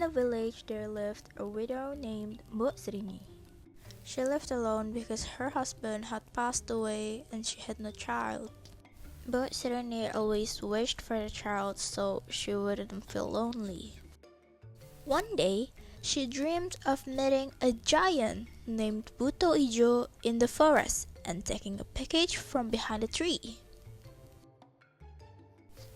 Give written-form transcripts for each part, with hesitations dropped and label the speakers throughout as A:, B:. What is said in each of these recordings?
A: a village there lived a widow named Mbok. She lived alone because her husband had passed away and she had no child. But Mbok always wished for a child so she wouldn't feel lonely. One day, she dreamed of meeting a giant named Buto Ijo in the forest and taking a package from behind a tree.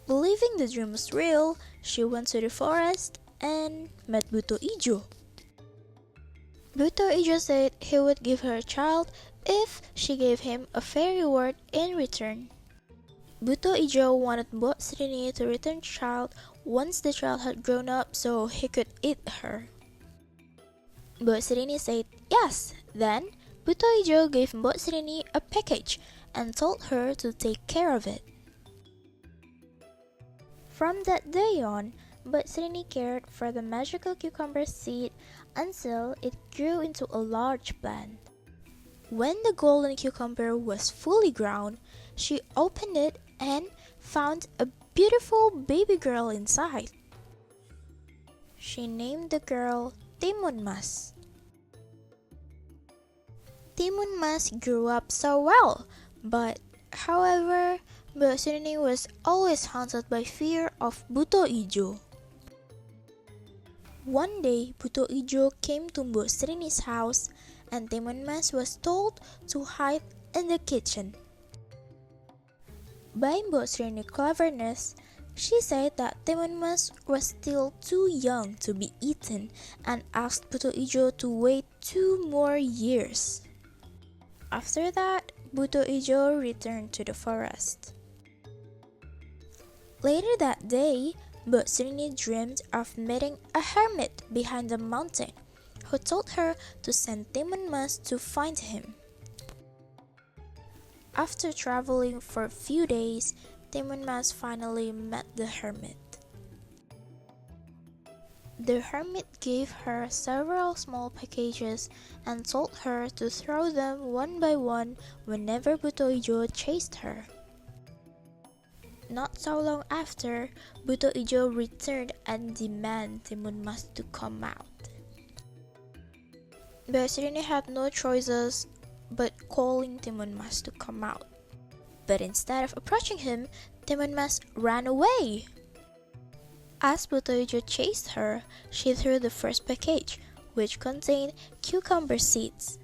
A: Believing the dream was real, she went to the forest and met Buto Ijo. Buto Ijo said he would give her a child if she gave him a fair reward in return. Buto Ijo wanted Mbok to return the child once the child had grown up so he could eat her. Mbok said yes. Then Buto Ijo gave Mbok a package and told her to take care of it. From that day on, Mbok cared for the magical cucumber seed until it grew into a large plant. When the golden cucumber was fully grown, she opened it and found a beautiful baby girl inside. She named the girl Timun Mas. Timun Mas grew up so well, but however, Mbok was always haunted by fear of Buto Ijo. One day, Buto Ijo came to Mbok house and Timun Mas was told to hide in the kitchen. By Mbok cleverness, she said that Timun Mas was still too young to be eaten and asked Buto Ijo to wait 2 more years. After that, Buto Ijo returned to the forest. Later that day, Mbok dreamed of meeting a hermit behind the mountain who told her to send Timun Mas to find him. After traveling for a few days, Timun Mas finally met the hermit. The hermit gave her several small packages and told her to throw them one by one whenever Buto Ijo chased her. Not so long after, Buto Ijo returned and demanded Timun Mas to come out. Mbok had no choices but calling Timun Mas to come out. But instead of approaching him, Timun Mas ran away. As Buto Ijo chased her, she threw the first package, which contained cucumber seeds.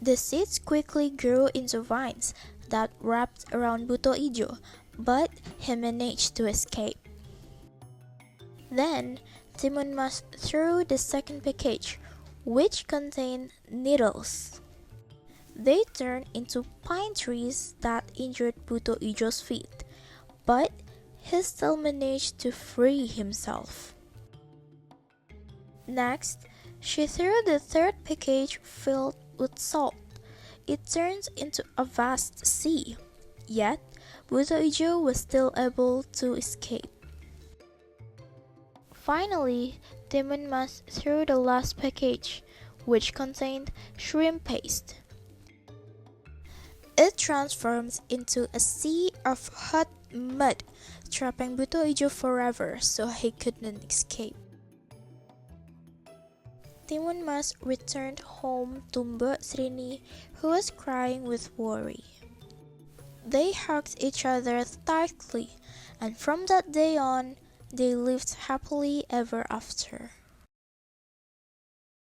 A: The seeds quickly grew into vines that wrapped around Buto Ijo, but he managed to escape. Then, Timun Mas threw the second package, which contained needles. They turned into pine trees that injured Buto Ijo's feet, but he still managed to free himself. Next, she threw the third package filled with salt. It turned into a vast sea, yet Buto Ijo was still able to escape. Finally, Timun Mas threw the last package, which contained shrimp paste. It transformed into a sea of hot mud, trapping Buto Ijo forever so he couldn't escape. Timun Mas returned home to Mbok, who was crying with worry. They hugged each other tightly, and from that day on, they lived happily ever after.